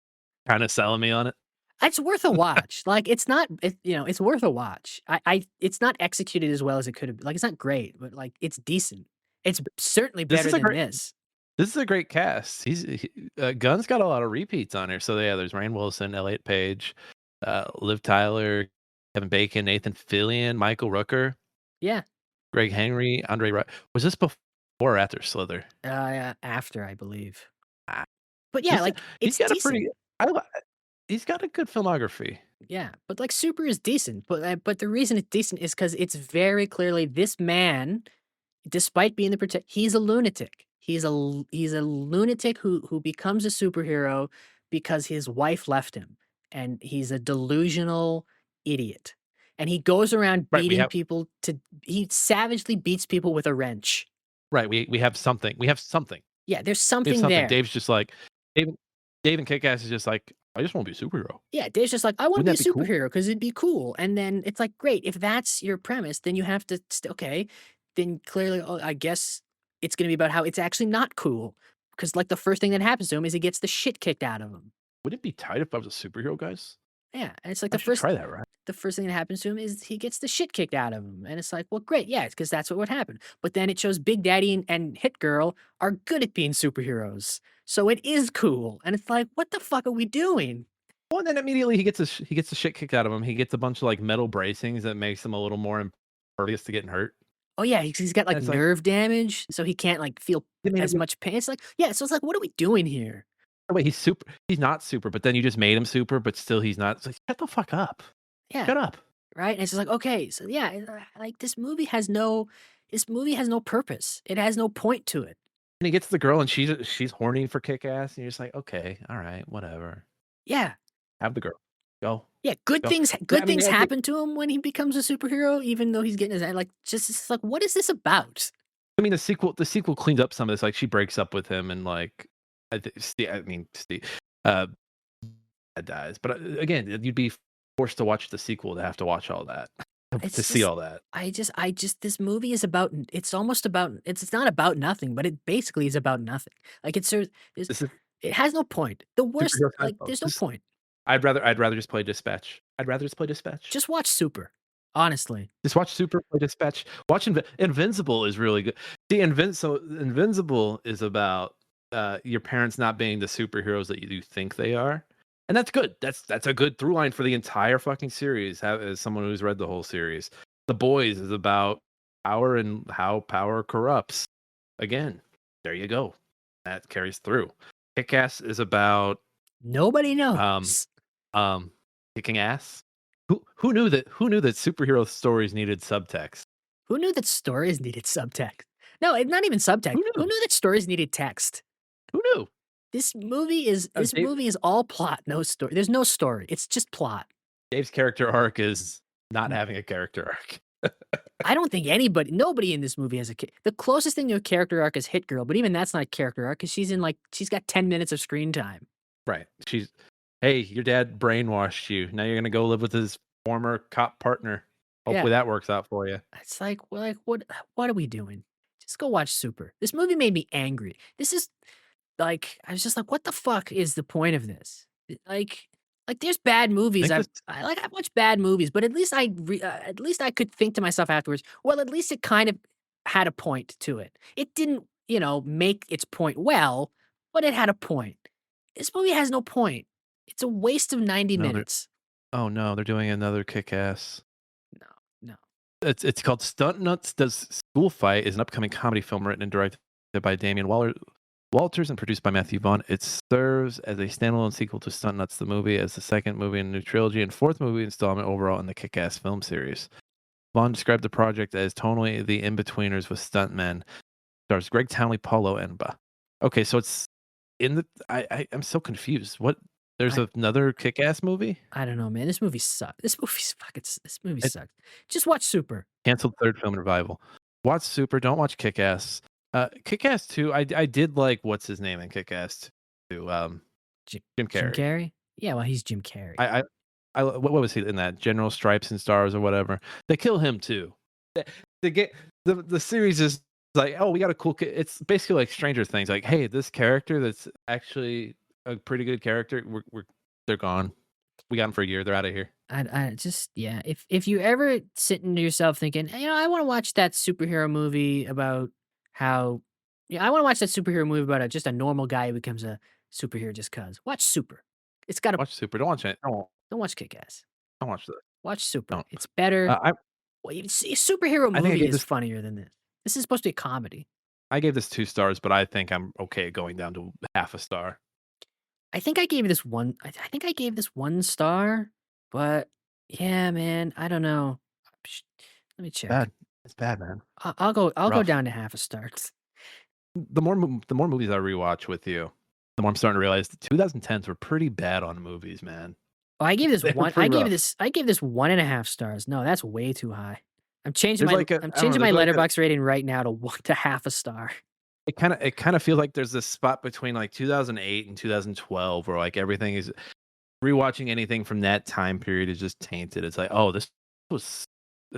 kind of selling me on it. It's worth a watch. Like it's worth a watch. It's not executed as well as it could have. Like it's not great, but like it's decent. It's certainly better than this. This is a great cast. Gunn's got a lot of repeats on here. So yeah, there's Rainn Wilson, Elliot Page, Liv Tyler, Kevin Bacon, Nathan Fillion, Michael Rooker, Yeah. Greg Henry, Andre Wright. Was this before or after Slither? After, I believe. Ah. But yeah, like it's he's got decent. he's got a good filmography. Yeah, but like Super is decent. But the reason it's decent is because it's very clearly this man, despite being he's a lunatic. He's a lunatic who becomes a superhero because his wife left him, and he's a delusional idiot. And he goes around beating people he savagely beats people with a wrench. Right, we have something. We have something. Yeah, there's something there. Dave's just like Dave and Kick-Ass is just like, I just want to be a superhero. Yeah, Dave's just like, I want to be a Wouldn't that be cool? superhero because it'd be cool. And then it's like, great, if that's your premise, then you have to okay, then clearly, I guess it's going to be about how it's actually not cool. Because like the first thing that happens to him is he gets the shit kicked out of him. Wouldn't it be tight if I was a superhero, guys? Yeah, and it's like I should try that, right? the first thing that happens to him is he gets the shit kicked out of him. And it's like, well, great, yeah, because that's what would happen. But then it shows Big Daddy and Hit Girl are good at being superheroes. So it is cool. And it's like, what the fuck are we doing? Well, and then immediately he gets the shit kicked out of him. He gets a bunch of like metal bracings that makes him a little more impervious to getting hurt. Oh yeah, he's got And like it's like, nerve damage, so he can't like feel I mean, as much pain. It's like, yeah, so it's like, what are we doing here? wait, he's super. He's not super, but then you just made him super, but still he's not. It's like, shut the fuck up. Yeah, Shut up. right. And it's just like, okay, so yeah, like this movie has no purpose. It has no point to it. And he gets the girl, and she's horny for kick ass, and you're just like, okay, all right, whatever. Yeah, Have the girl. Go. yeah. Good Go. things, Yeah, good things happen to him when he becomes a superhero, even though he's getting his like. Just it's like, what is this about? I mean, the sequel cleans up some of this. Like she breaks up with him, and like, Steve, uh, dies. But again, you'd be forced to watch the sequel to have to watch all that It's to see just all that. I just this movie is about it's almost about it's not about nothing, but it basically is about nothing. Like This is it has no point. The worst superhero like Seinfeld. there's no point. I'd rather just play Dispatch. I'd rather just play Dispatch. Just watch Super. Honestly. Just watch Super, play Dispatch. Watch Invincible is really good. See, Invincible is about your parents not being the superheroes that you think they are, and that's good. That's a good through line for the entire fucking series. As someone who's read the whole series, The Boys is about power and how power corrupts. Again, there you go. That carries through. Kick-Ass is about Nobody um knows. kicking ass. Who knew that superhero stories needed subtext? Who knew that stories needed subtext? No, not even subtext. Who Who knew? knew that stories needed text? Who knew? This movie is Uh, Dave, all plot, no story. There's no story. It's just plot. Dave's character arc is not having a character arc. I don't think nobody in this movie has the closest thing to a character arc is Hit Girl, but even that's not a character arc because she's got 10 minutes of screen time. Right. Hey, your dad brainwashed you. Now you're gonna go live with his former cop partner. Yeah. Hopefully that works out for you. It's like, what are we doing? Just go watch Super. This movie made me angry. This is like, I was just like, what the fuck is the point of this? Like there's bad I movies. think this I've watched bad movies, but at least I could think to myself afterwards, well, at least it kind of had a point to it. It didn't, make its point well, but it had a point. This movie has no point. It's a waste of 90 no, minutes. oh no, they're doing another kick-ass. No, no. It's called Stunt Nuts Does School Fight. Is an upcoming comedy film written and directed by Damian Walters and produced by Matthew Vaughn. It serves as a standalone sequel to Stunt Nuts the movie, as the second movie in a new trilogy and fourth movie installment overall in the Kick-Ass film series. Vaughn described the project as tonally the in-betweeners with stuntmen. Stars Greg Townley, Paulo Enba. Okay, so it's in the. I'm so confused. What? There's another Kick-Ass movie? I don't know, man. This movie sucks. This movie It sucks. Just watch Super. canceled third film revival. Watch Super. Don't watch Kick-Ass. Kick-Ass 2. I did like what's his name in Kick-Ass 2. Jim Jim Jim Carrey. Carrey? Yeah, well, he's Jim Carrey. What was he in that? General Stripes and Stars or whatever. They kill him too. The series is like, oh, we got a cool. It's basically like Stranger Things. Like, hey, this character that's actually a pretty good character. They're gone. We got them for a year. They're out of here. I just yeah. If you ever sitting to yourself thinking, I want to watch that superhero movie about how, I want to watch that superhero movie about just a normal guy who becomes a superhero just cause. Watch Super. It's got a Watch Super. Don't watch it. don't watch Kick Ass. Don't watch that. Watch Super. Don't. It's better. I Well, a superhero I think I movie gave is this. funnier than this. This is supposed to be a comedy. I gave this 2 stars, but I think I'm okay going down to half a star. I think I gave this one. I think I gave this 1 star, but yeah, man, I don't know. Let me check. Bad. It's bad, man. I'll go Rough. down to half a star. The more movies I rewatch with you, the more I'm starting to realize the 2010s were pretty bad on movies, man. Oh, I gave this They were one. pretty rough. I gave this 1.5 stars. No, that's way too high. I'm changing There's my like a, I'm I don't know, changing my there's like a, letterbox rating right now to to half a star. it kind of feels like there's this spot between like 2008 and 2012 where like everything is rewatching anything from that time period is just tainted. It's like, oh, this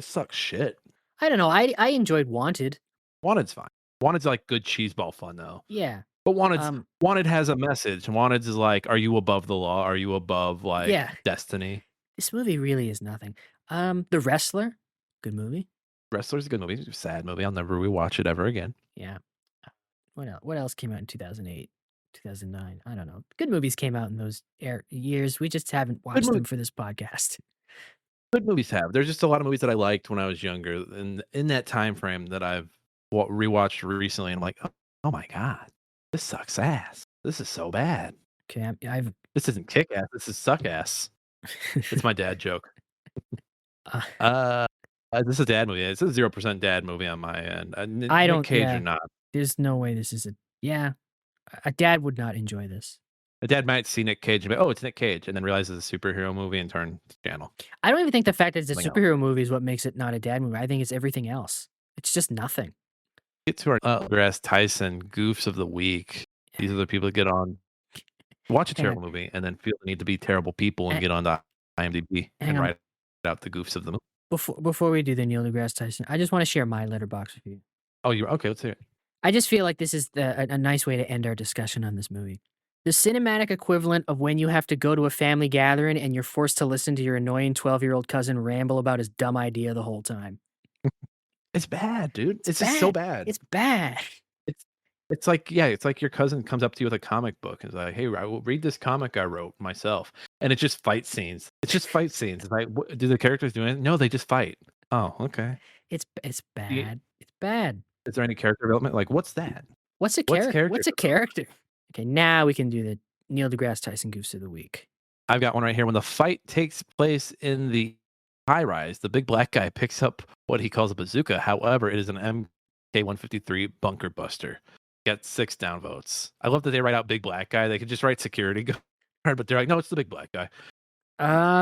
sucks shit. I don't know. I enjoyed Wanted. Wanted's fine. Wanted's like good cheeseball fun though. Yeah. But Wanted has a message. Wanted's is like, are you above the law? Are you above like Yeah. destiny? This movie really is nothing. The Wrestler, good movie. Wrestler's a good movie. It's a sad movie. I'll never rewatch it ever again. Yeah. What else came out in 2008? 2009. I don't know. Good movies came out in those years. We just haven't watched movie them for this podcast. good movies have. There's just a lot of movies that I liked when I was younger, and in that time frame that I've rewatched recently, and I'm like, oh my god, this sucks ass. This is so bad. Okay, I've This isn't kick ass. This is suck ass. It's my dad joke. uh, This is a dad movie. It's a 0% dad movie on my end. I Nick don't. Cage Yeah, or not. there's no way this is a. Yeah, a dad would not enjoy this. A dad might see Nick Cage and be, oh, it's Nick Cage, and then realize it's a superhero movie and turn the channel. I don't even think the fact that it's a Something else. superhero movie is what makes it not a dad movie. I think it's everything else. It's just nothing. Get to our Grass Tyson goofs of the week. These are the people that get on. Watch a Hang on. terrible movie and then feel the need to be terrible people and Hang- get on to IMDb hang and on. write out the goofs of the movie. Before we do the Neil deGrasse Tyson, I just want to share my letterbox with you. Oh, you're okay. Let's hear it. I just feel like this is a nice way to end our discussion on this movie. The cinematic equivalent of when you have to go to a family gathering and you're forced to listen to your annoying 12-year-old cousin ramble about his dumb idea the whole time. It's bad, dude. It's just so bad. It's bad. It's like, yeah, it's like your cousin comes up to you with a comic book and is like, hey, I will read this comic I wrote myself. And it's just fight scenes. It's just fight scenes. It's like, do the characters do anything? No, they just fight. Oh, okay. It's bad. It's bad. Is there any character development? Like, what's that? What's a What's character? What's a development? character? Okay, now we can do the Neil deGrasse Tyson Goofs of the Week. I've got one right here. When the fight takes place in the high rise, the big black guy picks up what he calls a bazooka. However, it is an MK-153 bunker buster. Get 6 downvotes. I love that they write out big black guy. They could just write security guard, but they're like, no, it's the big black guy.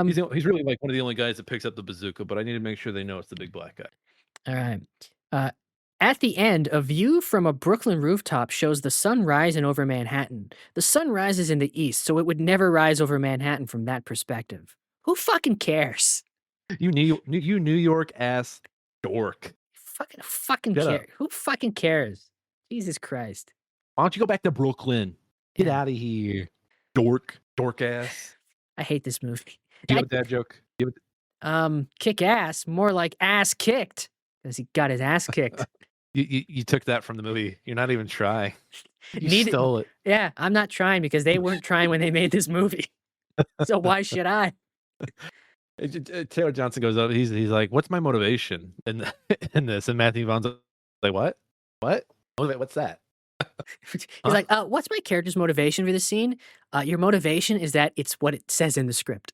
He's really like one of the only guys that picks up the bazooka, but I need to make sure they know it's the big black guy. All right. At the end, a view from a Brooklyn rooftop shows the sun rising over Manhattan. The sun rises in the east, so it would never rise over Manhattan from that perspective. Who fucking cares? You New York ass dork. Fucking Shut care. up. Who fucking cares? Jesus Christ. Why don't you go back to Brooklyn? Get Yeah. out of here, dork ass. I hate this movie. Do you have that joke? Kick ass, more like ass kicked, because he got his ass kicked. You took that from the movie. You're not even trying. You Needed- stole it. Yeah, I'm not trying because they weren't trying when they made this movie. So why should I? Taylor Johnson goes up. He's like, "What's my motivation in this?" And Matthew Vaughn's like, "What? What's that?" He's like, what's my character's motivation for this scene? Your motivation is that it's what it says in the script.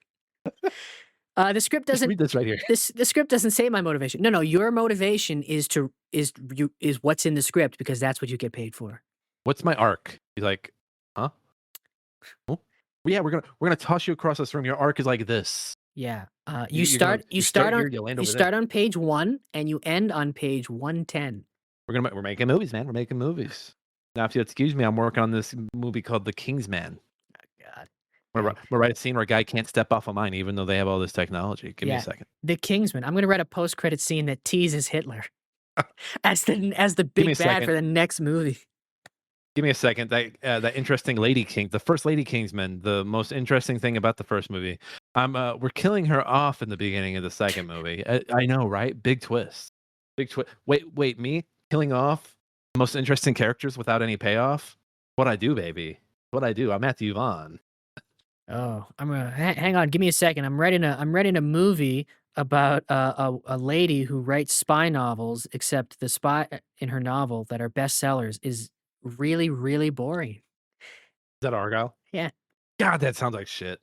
The script Just doesn't. read this right here. The script doesn't say my motivation. No, your motivation is what's in the script because that's what you get paid for. What's my arc? He's like, huh? Oh. Yeah, we're gonna toss you across this room. Your arc is like this. Yeah. You You're start here, you land over there. on page 1 and you end on page 110. We're making movies, man. We're making movies. Now, if you excuse me, I'm working on this movie called The Kingsman. God. We're write a scene where a guy can't step off a mine, even though they have all this technology. Give me Yeah. a second. The Kingsman. I'm gonna write a post-credit scene that teases Hitler as the me big a bad second. for the next movie. Give me a second. That interesting lady king, the first lady Kingsman, the most interesting thing about the first movie. We're killing her off in the beginning of the second movie. I know, right? Big twist. Big twist. Wait, me killing off the most interesting characters without any payoff? What I do, baby. What I do. I'm Matthew Vaughn. Oh, I'm gonna hang on. Give me a second. I'm writing a movie about a lady who writes spy novels. Except the spy in her novel that are bestsellers is really, really boring. Is that Argyle? Yeah. God, that sounds like shit.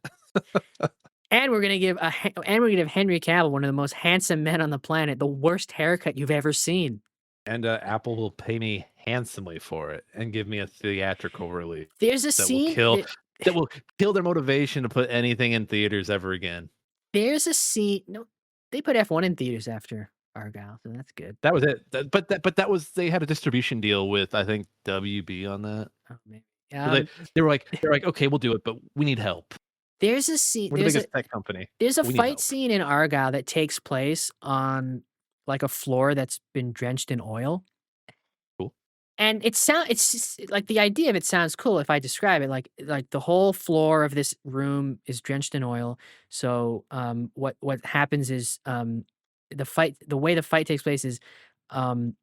And we're gonna give Henry Cavill, one of the most handsome men on the planet, the worst haircut you've ever seen. And Apple will pay me handsomely for it and give me a theatrical release There's a that scene. that will kill their motivation to put anything in theaters ever again. There's a scene. No, they put F1 in theaters after Argyle, so that's good. That was it. But that was, they had a distribution deal with, I think, WB on that. Oh man. So they were like, okay, we'll do it, but we need help. There's a scene. We're the biggest tech company. There's a We need fight help. scene in Argyle that takes place on like a floor that's been drenched in oil. Cool. And it's just, like the idea of it sounds cool if I describe it. Like the whole floor of this room is drenched in oil. So what happens is the way the fight takes place is the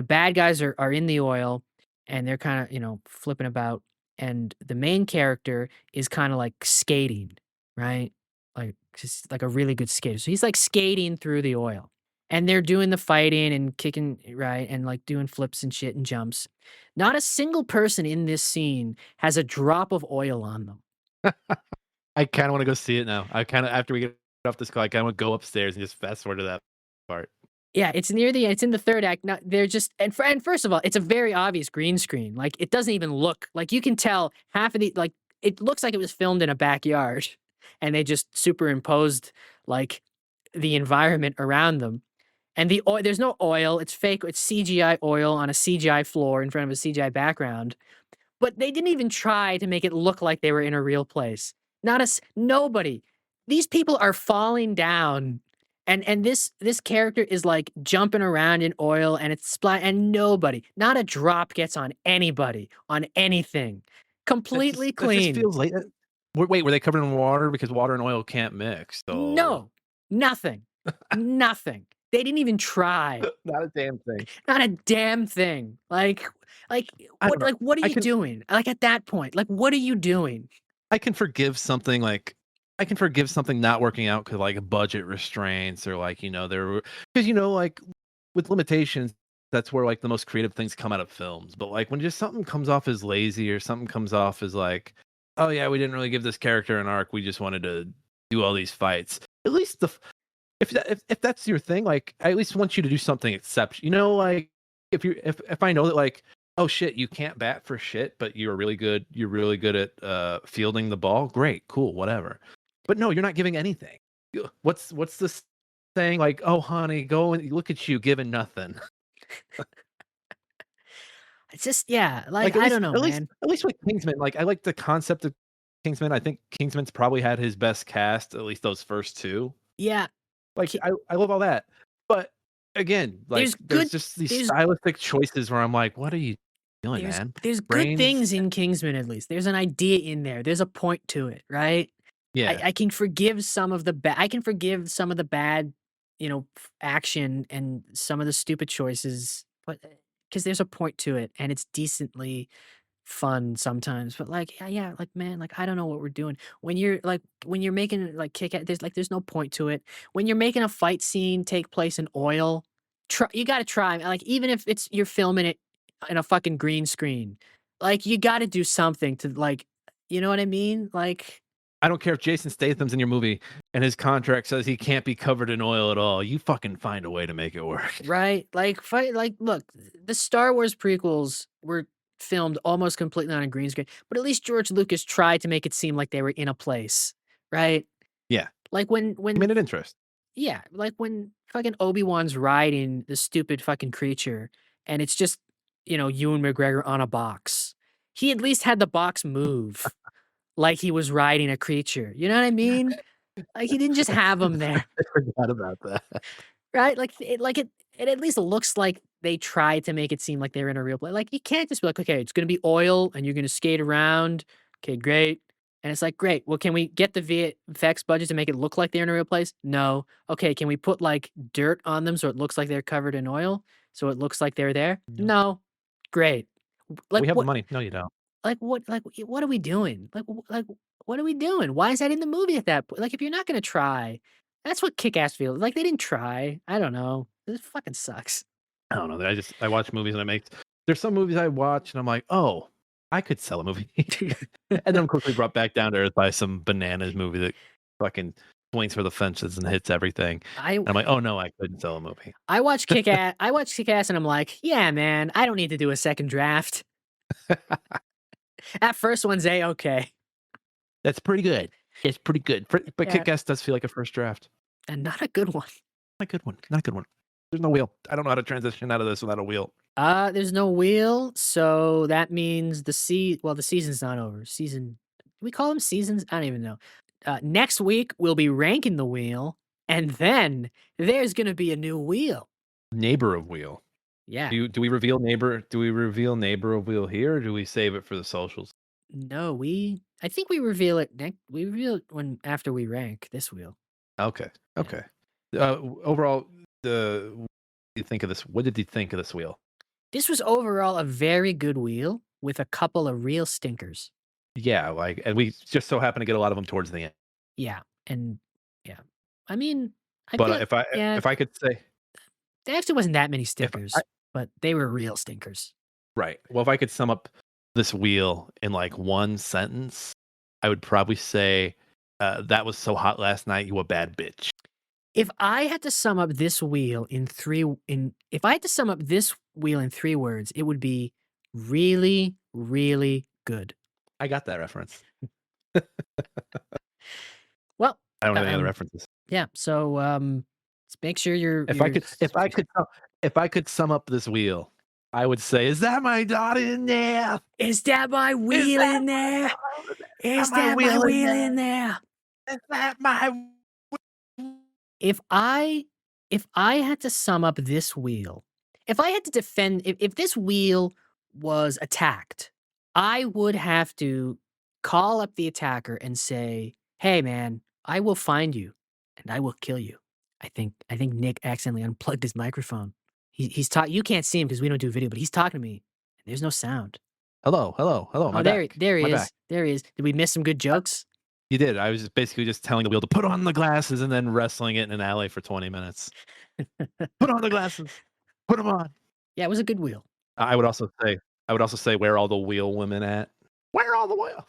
bad guys are in the oil and they're kind of flipping about, and the main character is kind of like skating, right? Like just like a really good skater. So he's like skating through the oil. And they're doing the fighting and kicking, right? And like doing flips and shit and jumps. Not a single person in this scene has a drop of oil on them. I kind of want to go see it now. I kind of after we get off this call, I kind of want to go upstairs and just fast forward to that part. Yeah, it's it's in the third act. Not they're just and first of all, it's a very obvious green screen. Like it doesn't even look like you can tell half of the like it looks like it was filmed in a backyard and they just superimposed like the environment around them. And the oil, there's no oil. It's fake. It's CGI oil on a CGI floor in front of a CGI background. But they didn't even try to make it look like they were in a real place. Nobody. These people are falling down, and this character is like jumping around in oil, and it's and nobody, not a drop gets on anybody on anything. Completely That clean. just feels like. Wait, were they covered in water because water and oil can't mix? So No, nothing, nothing. They didn't even try. not a damn thing. Not a damn thing. Like I don't know. what are I you can doing? Like, at that point, like, what are you doing? I can forgive something like I can forgive something not working out because like budget restraints or like there because like with limitations that's where like the most creative things come out of films. But like when just something comes off as lazy or something comes off as like, oh yeah, we didn't really give this character an arc. We just wanted to do all these fights. At least if that's your thing, like I at least want you to do something exceptional. Like if I know that like, oh shit, you can't bat for shit, but you're really good at fielding the ball. Great, cool, whatever. But no, you're not giving anything. What's this saying like, oh honey, go and look at you giving nothing. It's just yeah, Like I don't know, man. at least with Kingsman, like I like the concept of Kingsman. I think Kingsman's probably had his best cast, at least those first two. Yeah, Like I love all that. But again, like there's just these there's stylistic choices where I'm like, what are you doing, man? there's good Brains. things in Kingsman at least. There's an idea in there. There's a point to it, right? Yeah. I can forgive some of the I can forgive some of the bad, action and some of the stupid choices, but because there's a point to it and it's decently fun sometimes. But like, yeah, like man, like I don't know what we're doing. When you're making like there's no point to it. When you're making a fight scene take place in oil, you got to try. Like even if you're filming it in a fucking green screen, like you got to do something to like, you know what I mean? Like I don't care if Jason Statham's in your movie and his contract says he can't be covered in oil at all. You fucking find a way to make it work. right? Like look, the Star Wars prequels were filmed almost completely on a green screen, but at least George Lucas tried to make it seem like they were in a place, right? Yeah. Like when I mean, it interest. yeah, like when fucking Obi-Wan's riding the stupid fucking creature and it's just, Ewan McGregor on a box. He at least had the box move like he was riding a creature. You know what I mean? Like he didn't just have him there. I forgot about that. Right? It at least looks like they tried to make it seem like they're in a real place. Like you can't just be like, okay, it's gonna be oil and you're gonna skate around. Okay, great. And it's like, great. Well, can we get the VFX budget to make it look like they're in a real place? No. Okay, can we put like dirt on them so it looks like they're covered in oil? So it looks like they're there? No. No. Great. Like We have the what money. No, you don't. what are we doing? Like what are we doing? Why is that in the movie at that point? Like if you're not gonna try, that's what Kick-Ass feels like. They didn't try. I don't know. This fucking sucks. I don't know. I watch movies and there's some movies I watch and I'm like, oh, I could sell a movie. And then I'm quickly brought back down to earth by some bananas movie that fucking swings for the fences and hits everything. And I'm like, oh no, I couldn't sell a movie. I watch Kick-Ass. I watch Kick-Ass, and I'm like, yeah, man, I don't need to do a second draft. That first one's okay, That's pretty good. It's pretty good. But Yeah. Kick-Ass does feel like a first draft. and not a good one. Not a good one. Not a good one. There's no wheel. I don't know how to transition out of this without a wheel. There's no wheel, so that means the season's not over. Do we call them seasons? I don't even know. Next week we'll be ranking the wheel, and then there's gonna be a new wheel. Neighbor of wheel. Yeah. Do we reveal neighbor? Do we reveal neighbor of wheel here, or do we save it for the socials? No, I think we reveal it we reveal it after we rank this wheel. Okay. Okay. Overall, what did you think of this? What did you think of this wheel? This was overall a very good wheel. with a couple of real stinkers. Yeah, like, and we just so happen to get a lot of them towards the end. Yeah, and yeah. I mean, I But feel yeah, if I could say there actually wasn't that many if I stinkers, but they were real stinkers. right, well, if I could sum up this wheel in like one sentence, I would probably say, "That was so hot last night, you a bad bitch." If I had to sum up this wheel in if I had to sum up this wheel in 3 words, it would be really, really good. I got that reference. Well, I don't have any other um, references. yeah, so, let's make sure If I could if I could sum up this wheel, I would say, "Is that my daughter in there? Is that my Is wheel that in there? Is my that my wheel in wheel there? in there?" Is that my" If I had to sum up this wheel, if I had to defend if this wheel was attacked, I would have to call up the attacker and say, "Hey man, I will find you and I will kill you." I think Nick accidentally unplugged his microphone. He's talking. You can't see him because we don't do video, but he's talking to me. And there's no sound. Hello, hello, hello, Oh, my back, there he my is. back. There he is. Did we miss some good jokes? You did. I was just basically just telling the wheel to put on the glasses and then wrestling it in an alley for 20 minutes. Put on the glasses. Put them on. Yeah, it was a good wheel. I would also say, where are all the wheel women at? Where are all the wheel?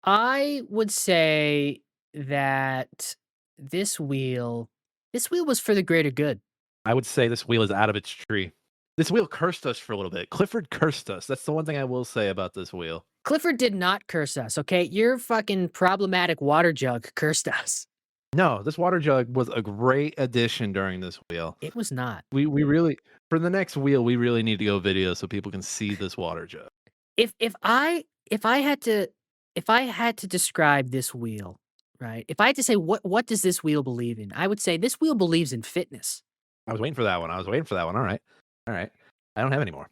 I would say that this wheel was for the greater good. I would say this wheel is out of its tree. This wheel cursed us for a little bit. Clifford cursed us. That's the one thing I will say about this wheel. Clifford did not curse us, okay? Your fucking problematic water jug cursed us. No, this water jug was a great addition during this wheel. It was not. We really for the next wheel, we really need to go video so people can see this water jug. If I had to describe this wheel, right? If I had to say what does this wheel believe in? I would say this wheel believes in fitness. I was waiting for that one. All right. All right. I don't have any more.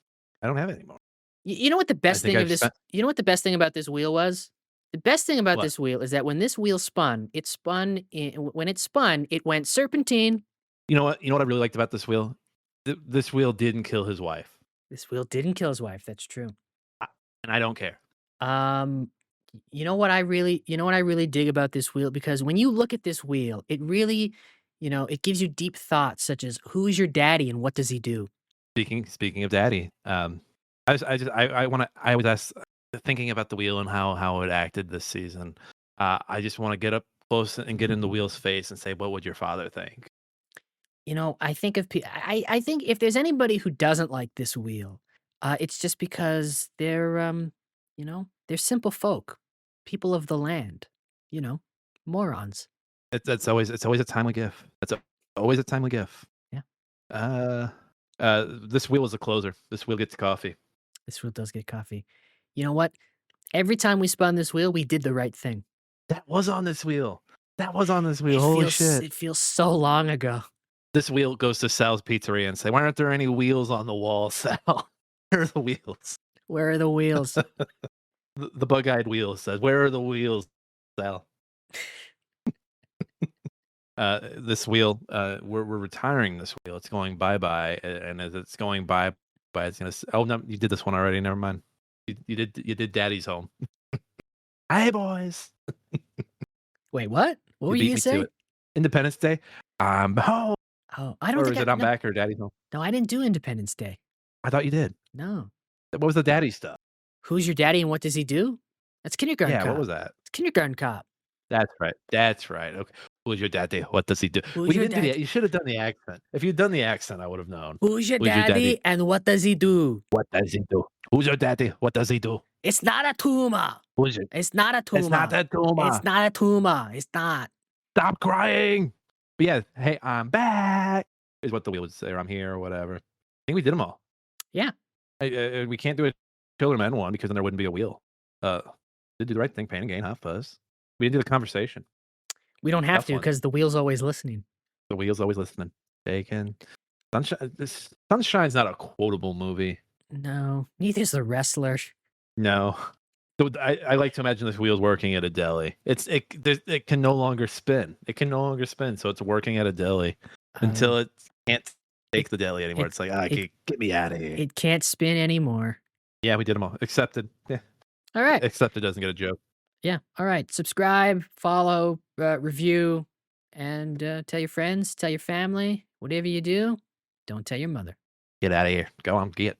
You know what the best think thing of I've this spent you know what the best thing about this wheel was? The best thing about What? this wheel is that when this wheel spun, when it spun, it went serpentine. You know what? You know what I really liked about this wheel? This wheel didn't kill his wife, This wheel didn't kill his wife, that's true. I and I don't care. Um, you know what I really dig about this wheel? Because when you look at this wheel, it really, it gives you deep thoughts such as who is your daddy and what does he do? Speaking of daddy, I was thinking about the wheel and how it acted this season. I just wanna get up close and get in the wheel's face and say, "What would your father think?" I think I think if there's anybody who doesn't like this wheel, it's just because they're simple folk, people of the land, you know, morons. It's always a timely gift. Always a timely gift. Yeah. Uh, this wheel is a closer. This wheel gets coffee. This wheel does get coffee. You know what? Every time we spun this wheel, we did the right thing. That was on this wheel. That was on this wheel. It Holy feels shit. it feels so long ago. This wheel goes to Sal's Pizzeria and say, "Why aren't there any wheels on the wall, Sal? Where are the wheels?" Where are the wheels? The bug-eyed wheel says, "Where are the wheels, Sal?" This wheel, we're retiring this wheel. It's going bye-bye, and as it's going bye-bye, it's gonna oh, no, you did this one already, never mind. You did Daddy's Home. Hi, boys. Wait, what? What You were you beat gonna me to say? it. Independence Day, I'm home. Oh, I don't Or think is I it I'm no, back or Daddy's Home? no, I didn't do Independence Day. I thought you did. No. What was the daddy stuff? Who's your daddy and what does he do? That's Kindergarten Yeah, Cop. what was that? It's Kindergarten Cop. That's right. That's right. Okay. Who's your daddy? What does he do? Who's Well, you your didn't do daddy? the. You should have done the accent. If you'd done the accent, I would have known. Who's your Who's your daddy? daddy and what does he do? What does he do? Who's your daddy? What does he do? It's not a tumor. Who's your? It's not a tumor. It's not that tumor. It's not a tumor. It's not. Stop crying. But yeah, hey, I'm back. Is what the wheel would say, or I'm here, or whatever. I think we did them all. Yeah. We can't do a Children of Men one because then there wouldn't be a wheel. Did do the right thing, pain and gain, hot fuzz. We didn't do the conversation. We don't have Tough to one. because the wheel's always listening. The wheel's always listening. Taken. Sunshine's not a quotable movie. No, neither's the wrestler. No. So I like to imagine this wheel's working at a deli. It can no longer spin. It can no longer spin, so it's working at a deli until it can't take the deli anymore. It's like, it- get me out of here. It can't spin anymore. Yeah, we did them all. Accepted. Yeah. All right. Accepted doesn't get a joke. Yeah. All right. Subscribe, follow, review, and tell your friends, tell your family. Whatever you do, don't tell your mother. Get out of here. Go on, get.